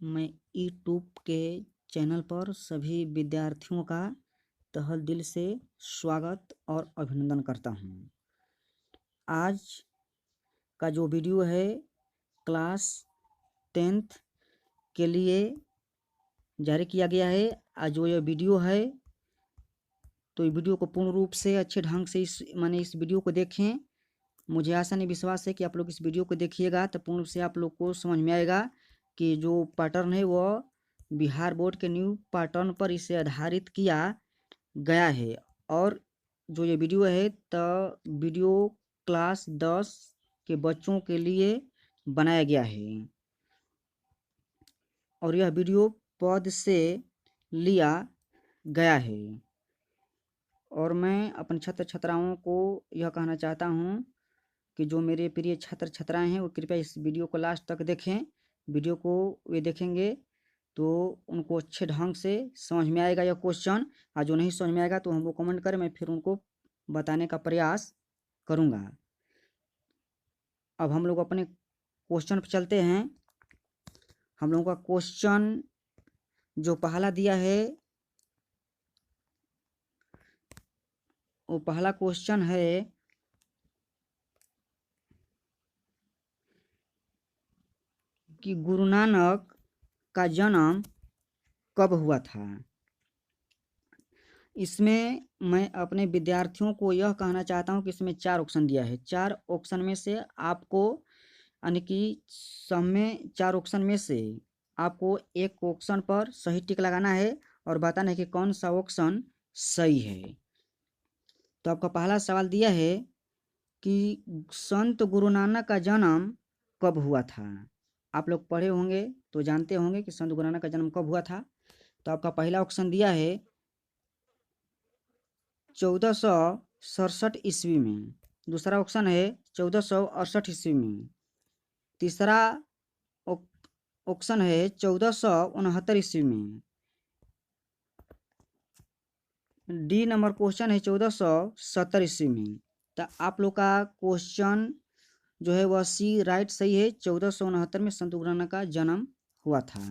मैं यूट्यूब के चैनल पर सभी विद्यार्थियों का तहे दिल से स्वागत और अभिनंदन करता हूँ। आज का जो वीडियो है क्लास 10th के लिए जारी किया गया है। आज जो यह वीडियो है तो ये वीडियो को पूर्ण रूप से अच्छे ढंग से इस वीडियो को देखें। मुझे आशा नहीं विश्वास है कि आप लोग इस वीडियो को देखिएगा तो पूर्ण रूप से आप लोग को समझ में आएगा कि जो पैटर्न है वह बिहार बोर्ड के न्यू पैटर्न पर इसे आधारित किया गया है। और जो ये वीडियो है तो वीडियो क्लास 10 के बच्चों के लिए बनाया गया है और यह वीडियो पद से लिया गया है। और मैं अपने छात्र छात्राओं को यह कहना चाहता हूँ कि जो मेरे प्रिय छात्र छात्राएं हैं वो कृपया इस वीडियो को लास्ट तक देखें। वीडियो को वे देखेंगे तो उनको अच्छे ढंग से समझ में आएगा यह क्वेश्चन। और जो नहीं समझ में आएगा तो हमको कमेंट करें, मैं फिर उनको बताने का प्रयास करूँगा। अब हम लोग अपने क्वेश्चन पर चलते हैं। हम लोगों का क्वेश्चन जो पहला दिया है वो पहला क्वेश्चन है कि गुरु नानक का जन्म कब हुआ था। इसमें मैं अपने विद्यार्थियों को यह कहना चाहता हूं कि इसमें 4 ऑप्शन दिया है। 4 ऑप्शन में से आपको यानी कि सब में 4 ऑप्शन में से आपको एक ऑप्शन पर सही टिक लगाना है और बताना है कि कौन सा ऑप्शन सही है। तो आपका पहला सवाल दिया है कि संत गुरु नानक का जन्म कब हुआ था। आप लोग पढ़े होंगे तो जानते होंगे कि संत गुरु नानक का जन्म कब हुआ था। तो आपका पहला ऑप्शन दिया है 1467 ईस्वी में। दूसरा ऑप्शन है 1468 ईस्वी में। तीसरा ऑप्शन है 1469 ईस्वी में। डी नंबर क्वेश्चन है 1470 ईस्वी में। तो आप लोग का क्वेश्चन जो है वह सी राइट सही है। 1469 में संत गुरु नानक का जन्म हुआ था।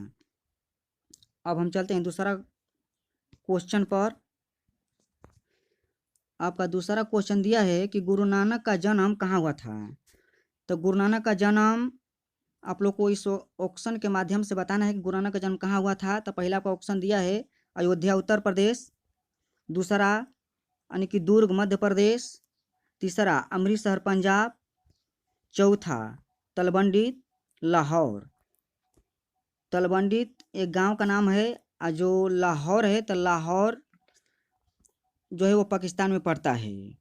अब हम चलते हैं दूसरा क्वेश्चन पर। आपका दूसरा क्वेश्चन दिया है कि गुरु नानक का जन्म कहाँ हुआ था। तो गुरु नानक का जन्म आप लोग को इस ऑप्शन के माध्यम से बताना है कि गुरु नानक का जन्म कहाँ हुआ था। तो पहला का ऑप्शन दिया है अयोध्या उत्तर प्रदेश। दूसरा यानी कि दुर्ग मध्य प्रदेश। तीसरा अमृतसर पंजाब। चौथा तलवंडी लाहौर। तलवंडी एक गांव का नाम है और जो लाहौर है तो लाहौर जो है वो पाकिस्तान में पड़ता है।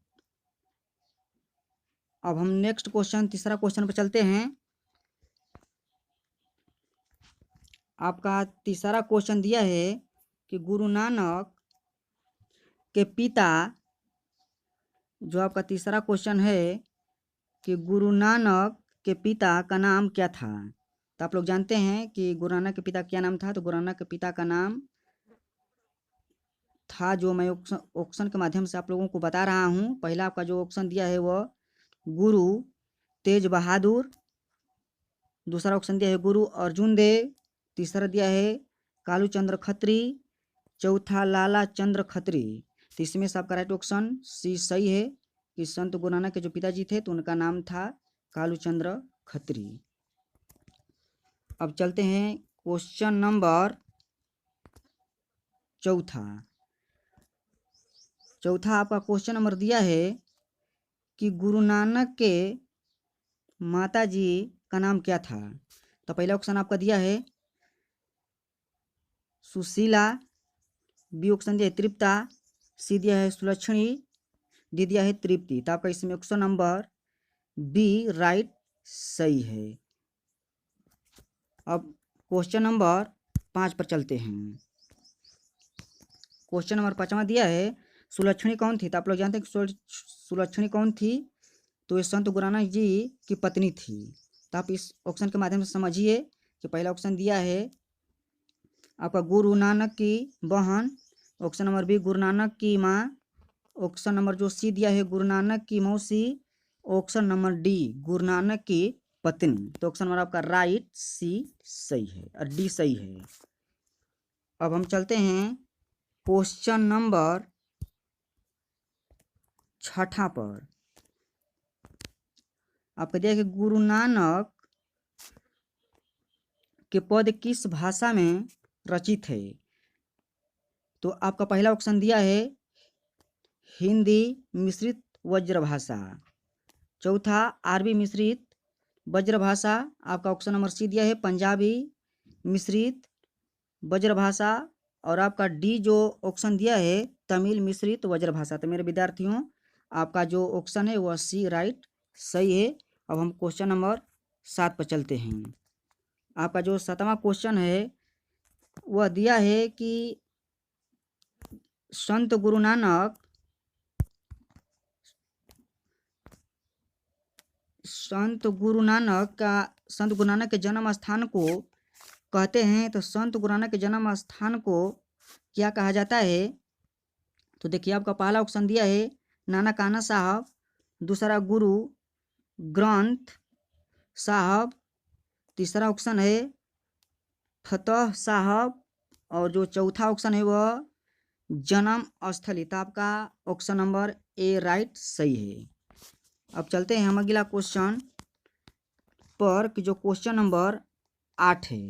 अब हम नेक्स्ट क्वेश्चन तीसरा क्वेश्चन पर चलते हैं। आपका तीसरा क्वेश्चन दिया है कि गुरु नानक के पिता, जो आपका तीसरा क्वेश्चन है कि गुरु नानक के पिता का नाम क्या था। तो आप लोग जानते हैं कि गुरु नानक के पिता क्या नाम था। तो गुरु नानक के पिता का नाम था, जो मैं ऑप्शन के माध्यम से आप लोगों को बता रहा हूँ। पहला आपका जो ऑप्शन दिया है वह गुरु तेज बहादुर। दूसरा ऑप्शन दिया है गुरु अर्जुन देव। तीसरा दिया है कालू चंद्र खत्री। चौथा लाला चंद्र खत्री। तो इसमें से आपका राइट ऑप्शन सी सही है कि संत गुरु नानक के जो पिताजी थे तो उनका नाम था कालू चंद्र खत्री। अब चलते हैं क्वेश्चन नंबर चौथा आपका क्वेश्चन नंबर दिया है कि गुरु नानक के माताजी का नाम क्या था। तो पहला ऑप्शन आपका दिया है सुशीला। बी ऑप्शन दिया है तृप्ता। सी दिया है सुलक्षणी। डी दिया है तृप्ति। तो आपका इसमें ऑप्शन नंबर बी राइट सही है। अब क्वेश्चन नंबर 5 पर चलते हैं। क्वेश्चन नंबर 5वां दिया है सुलक्षणी कौन थी। तो आप लोग जानते हैं कि सुलक्षणी कौन थी। तो ये संत गुरु नानक जी की पत्नी थी। तो आप इस ऑप्शन के माध्यम से समझिए कि पहला ऑप्शन दिया है आपका गुरु नानक की बहन। Option number B Guru Nanak की माँ। ऑप्शन नंबर जो सी दिया है गुरु नानक की मौसी। Option number D Guru Nanak की पत्नी। तो ऑप्शन नंबर आपका राइट सी सही है और डी सही है। अब हम चलते हैं क्वेश्चन नंबर 6 पर। आपको दिया कि गुरु नानक के पद किस भाषा में रचित है। तो आपका पहला ऑप्शन दिया है हिंदी मिश्रित वज्रभाषा, चौथा अरबी मिश्रित वज्रभाषा, आपका ऑप्शन नंबर सी दिया है पंजाबी मिश्रित वज्रभाषा, और आपका डी जो ऑप्शन दिया है तमिल मिश्रित वज्रभाषा। तो मेरे विद्यार्थियों आपका जो ऑप्शन है वह सी राइट सही है। अब हम क्वेश्चन नंबर 7 पर चलते हैं। आपका जो 7वां क्वेश्चन है वह दिया है कि संत गुरु नानक संत गुरु नानक के जन्म स्थान को कहते हैं। तो संत गुरु नानक के जन्म स्थान को क्या कहा जाता है। तो देखिए आपका पहला ऑप्शन दिया है नानकाना साहब, दूसरा गुरु ग्रंथ साहब, तीसरा ऑप्शन है फतह साहब, और जो चौथा ऑप्शन है वह जन्म स्थली। तो आपका ऑप्शन नंबर ए राइट सही है। अब चलते हैं हम अगला क्वेश्चन पर कि जो क्वेश्चन नंबर 8 है।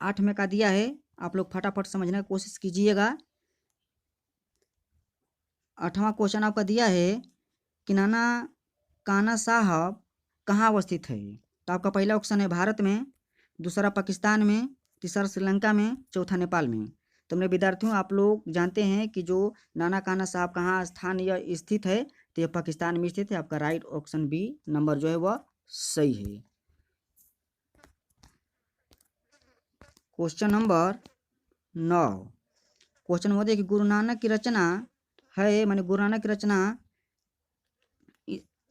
8 में का दिया है, आप लोग फटाफट समझने की कोशिश कीजिएगा। 8वां क्वेश्चन आपका दिया है कि नाना काना साहब कहाँ अवस्थित है। तो आपका पहला ऑप्शन है भारत में, दूसरा पाकिस्तान में, तीसरा श्रीलंका में, चौथा नेपाल में। तो मेरे विद्यार्थियों आप लोग जानते हैं कि जो नाना काना साहब कहाँ स्थान यह स्थित है, तो यह पाकिस्तान में स्थित है। आपका राइट ऑप्शन बी नंबर जो है वह सही है। Question number 9। क्वेश्चन नंबर देखिए गुरु नानक की रचना है, माने गुरु नानक की रचना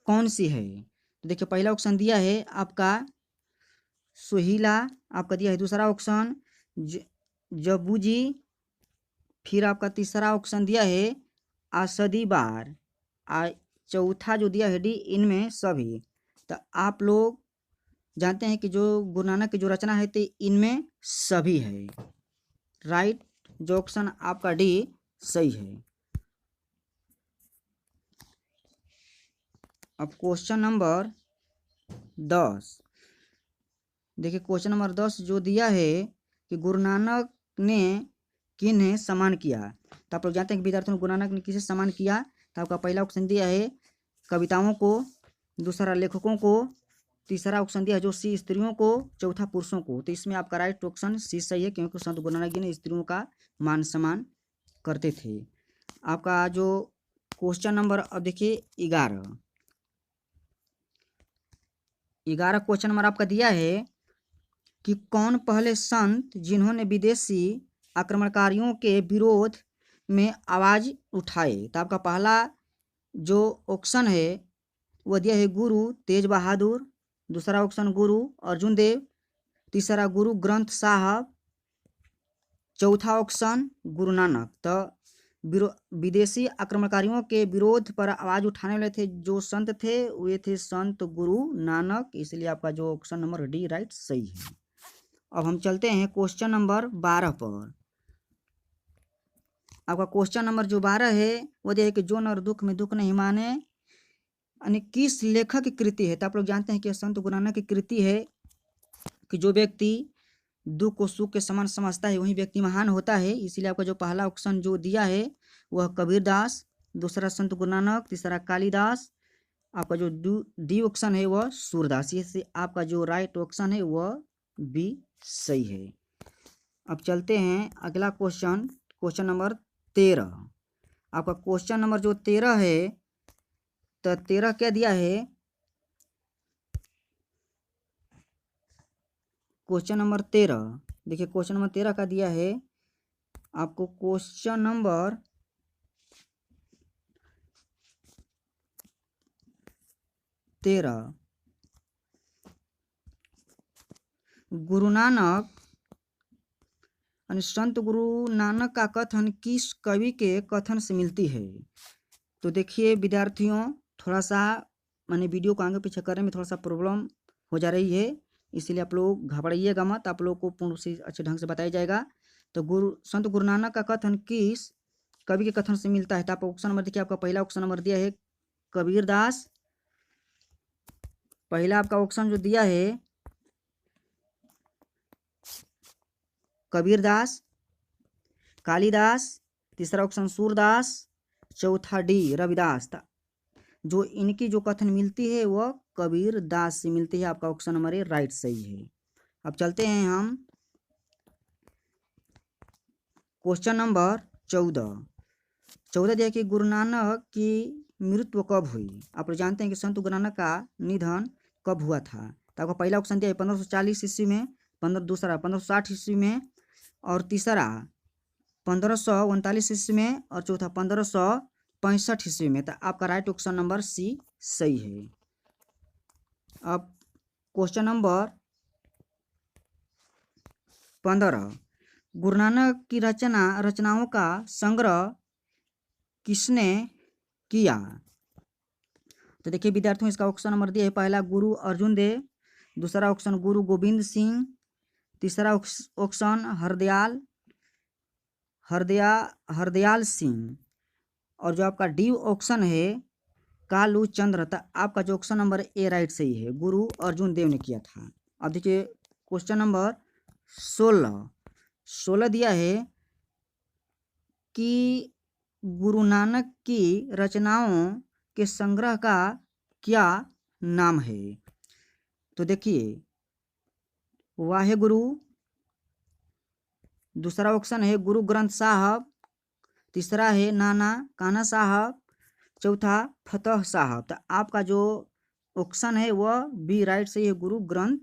कौन सी है। तो देखिए पहला ऑप्शन दिया है आपका सोहिला, आपका दिया है दूसरा ऑप्शन जबूजी, फिर आपका तीसरा ऑप्शन दिया है आसदी बार, चौथा जो दिया है डी इनमें सभी। तो आप लोग जानते हैं कि जो गुरु नानक की जो रचना है तो इनमें सभी है। राइट जो ऑप्शन आपका डी सही है। अब क्वेश्चन नंबर 10 देखिए क्वेश्चन नंबर 10 जो दिया है कि गुरु नानक ने किन्हें सम्मान किया। तो आप लोग जानते हैं कि विद्यार्थियों गुरु नानक ने किसे सम्मान किया। तो आपका पहला ऑप्शन दिया है कविताओं को, दूसरा लेखकों को, तीसरा ऑप्शन दिया है जो सी स्त्रियों को, चौथा पुरुषों को। तो इसमें आपका राइट ऑप्शन सी सही है, क्योंकि संत गुरु नानक जी ने स्त्रियों का मान सम्मान करते थे। आपका जो क्वेश्चन नंबर अब देखिए 11 क्वेश्चन नंबर आपका दिया है कि कौन पहले संत जिन्होंने विदेशी आक्रमणकारियों के विरोध में आवाज़ उठाए। तो आपका पहला जो ऑप्शन है वह दिया है गुरु तेज बहादुर, दूसरा ऑप्शन गुरु अर्जुन देव, तीसरा गुरु ग्रंथ साहब, चौथा ऑप्शन गुरु नानक। तो विदेशी आक्रमणकारियों के विरोध पर आवाज़ उठाने वाले थे जो संत थे वे थे संत गुरु नानक, इसलिए आपका जो ऑप्शन नंबर डी राइट सही है। अब हम चलते हैं क्वेश्चन नंबर 12 पर। आपका क्वेश्चन नंबर जो 12 है वो दिया है कि जो नर दुख में दुख नहीं माने, यानी किस लेखक की कृति है। तो आप लोग जानते हैं कि संत गुरु नानक की कृति है कि जो व्यक्ति दुख को सुख के समान समझता है वही व्यक्ति महान होता है। इसीलिए आपका जो पहला ऑप्शन जो दिया है वह कबीरदास, दूसरा संत गुरु नानक, तीसरा कालिदास, आपका जो डी ऑप्शन है वह सूरदास। इससे आपका जो राइट ऑप्शन है वह बी सही है। अब चलते हैं अगला क्वेश्चन, क्वेश्चन नंबर 13। आपका क्वेश्चन नंबर जो 13 है तो 13 क्या दिया है। क्वेश्चन नंबर 13 देखिए क्वेश्चन नंबर 13 का दिया है आपको क्वेश्चन नंबर 13 गुरु नानक संत गुरु नानक का कथन किस कवि के कथन से मिलती है। तो देखिए विद्यार्थियों थोड़ा सा मैंने वीडियो को आगे पीछे करने में थोड़ा सा प्रॉब्लम हो जा रही है, इसीलिए आप लोग घबराइएगा मत, आप लोग को पूर्ण रूप से अच्छे ढंग से बताया जाएगा। तो संत गुरु नानक का कथन किस कवि के कथन से मिलता है? तो आप ऑप्शन नंबर देखिए, आपका पहला ऑप्शन नंबर दिया है कबीर दास, पहला आपका ऑप्शन जो दिया है कबीर दास, कालिदास, तीसरा ऑप्शन सूरदास, चौथा डी रविदास। जो इनकी जो कथन मिलती है वह कबीर दास से मिलती है। आपका ऑप्शन नंबर ए राइट सही है। अब चलते हैं हम क्वेश्चन नंबर 14 दिया कि गुरु नानक की मृत्यु कब हुई? आप लोग जानते हैं कि संत गुरु नानक का निधन कब हुआ था? तो आपका पहला ऑप्शन दिया है 1540 ईस्वी में, दूसरा 1560 ईस्वी में, और तीसरा 1539 ईस्वी में, और चौथा 1565 ईस्वी में। तो आपका राइट ऑप्शन नंबर सी सही है। अब क्वेश्चन नंबर 15, गुरु नानक की रचनाओं का संग्रह किसने किया? तो देखिए विद्यार्थियों, इसका ऑप्शन नंबर दिया है पहला गुरु अर्जुन देव, दूसरा ऑप्शन गुरु गोविंद सिंह, तीसरा ऑप्शन हरदयाल सिंह, और जो आपका डी ऑप्शन है कालू चंद्र। तो आपका जो ऑप्शन नंबर ए राइट सही है, गुरु अर्जुन देव ने किया था। अब देखिए क्वेश्चन नंबर 16 दिया है कि गुरु नानक की रचनाओं के संग्रह का क्या नाम है? तो देखिए वाहे गुरु, दूसरा ऑप्शन है गुरु ग्रंथ साहब, तीसरा है नाना काना साहब, चौथा फतह साहब। तो आपका जो ऑप्शन है वह बी राइट सही है, गुरु ग्रंथ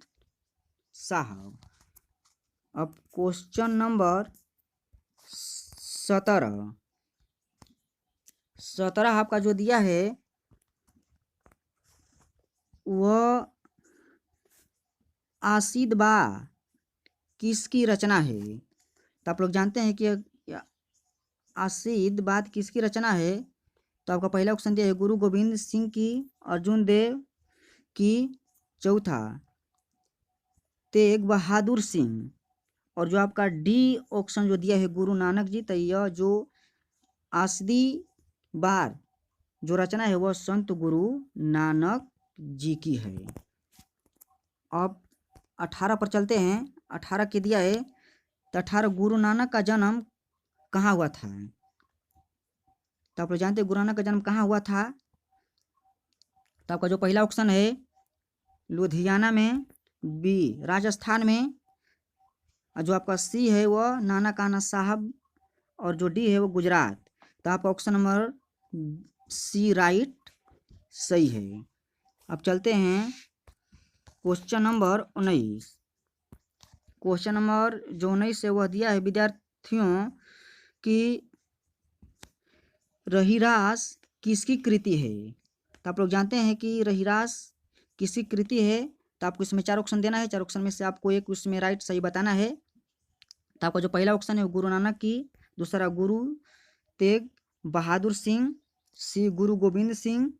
साहब। अब क्वेश्चन नंबर 17 आपका जो दिया है वह आसिदबा किसकी रचना है? तो आप लोग जानते हैं कि आसिदबाद किसकी रचना है? तो आपका पहला ऑप्शन दिया है गुरु गोविंद सिंह की, अर्जुन देव की, चौथा तेग बहादुर सिंह, और जो आपका डी ऑप्शन जो दिया है गुरु नानक जी। तो यह जो आसिदी बार जो रचना है वह संत गुरु नानक जी की है। अब 18 पर चलते हैं। 18 के दिया है तो 18 गुरु नानक का जन्म कहाँ हुआ था? तो आप लोग जानते हैं गुरु नानक का जन्म कहाँ हुआ था? तो आपका जो पहला ऑप्शन है लुधियाना में, बी राजस्थान में, और जो आपका सी है वह नाना काना साहब, और जो डी है वो गुजरात। तो आपका ऑप्शन नंबर सी राइट सही है। अब चलते हैं क्वेश्चन नंबर 19। क्वेश्चन नंबर जो 19 है वह दिया है विद्यार्थियों कि रहीरास किसकी कृति है? तो आप लोग जानते हैं कि रहीरास किसकी कृति है। तो आपको इसमें 4 ऑप्शन देना है, 4 ऑप्शन में से आपको एक उसमें राइट सही बताना है। तो आपका जो पहला ऑप्शन है वो गुरु नानक की, दूसरा गुरु तेग बहादुर सिंह, सी गुरु गोविंद सिंह,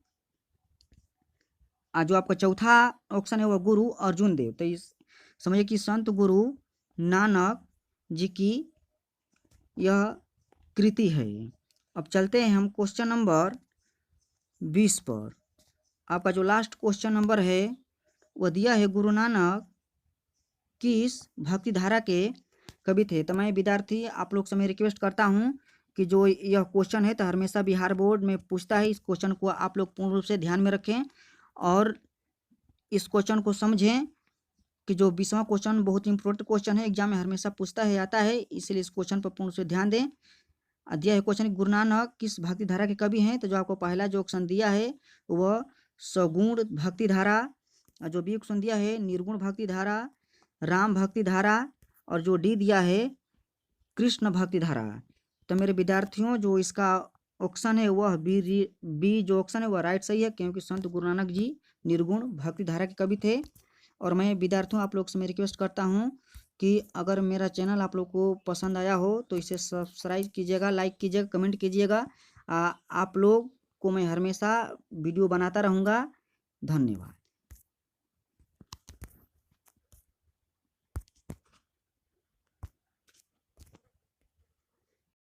जो आपका चौथा ऑप्शन है वह गुरु अर्जुन देव। तो इस समझिए कि संत गुरु नानक जी की यह कृति है। अब चलते हैं हम क्वेश्चन नंबर 20 पर। आपका जो लास्ट क्वेश्चन नंबर है वह दिया है गुरु नानक किस भक्ति धारा के कवि थे? तो मैं विद्यार्थी आप लोग से मैं रिक्वेस्ट करता हूं कि जो यह क्वेश्चन है तो हमेशा बिहार बोर्ड में पूछता है, इस क्वेश्चन को आप लोग पूर्ण रूप से ध्यान में रखें और इस क्वेश्चन को समझें कि जो 20वां क्वेश्चन बहुत इंपॉर्टेंट क्वेश्चन है, एग्जाम में हमेशा पूछता है आता है, इसलिए इस क्वेश्चन पर पूर्ण रूप से ध्यान दें। दिया है क्वेश्चन गुरु नानक किस भक्ति धारा के कवि हैं? तो जो आपको पहला जो ऑप्शन दिया है वह सगुण भक्ति धारा, और जो बी ऑप्शन दिया है निर्गुण भक्ति धारा, राम भक्ति धारा, और जो डी दिया है कृष्ण भक्ति धारा। तो मेरे विद्यार्थियों जो इसका ऑप्शन है वह बी जो ऑप्शन है वह राइट सही है, क्योंकि संत गुरु नानक जी निर्गुण भक्ति धारा के कवि थे। और मैं विद्यार्थियों आप लोग से मैं रिक्वेस्ट करता हूँ कि अगर मेरा चैनल आप लोग को पसंद आया हो तो इसे सब्सक्राइब कीजिएगा, लाइक कीजिएगा, कमेंट कीजिएगा। आप लोग को मैं हमेशा वीडियो बनाता रहूँगा धन्यवाद।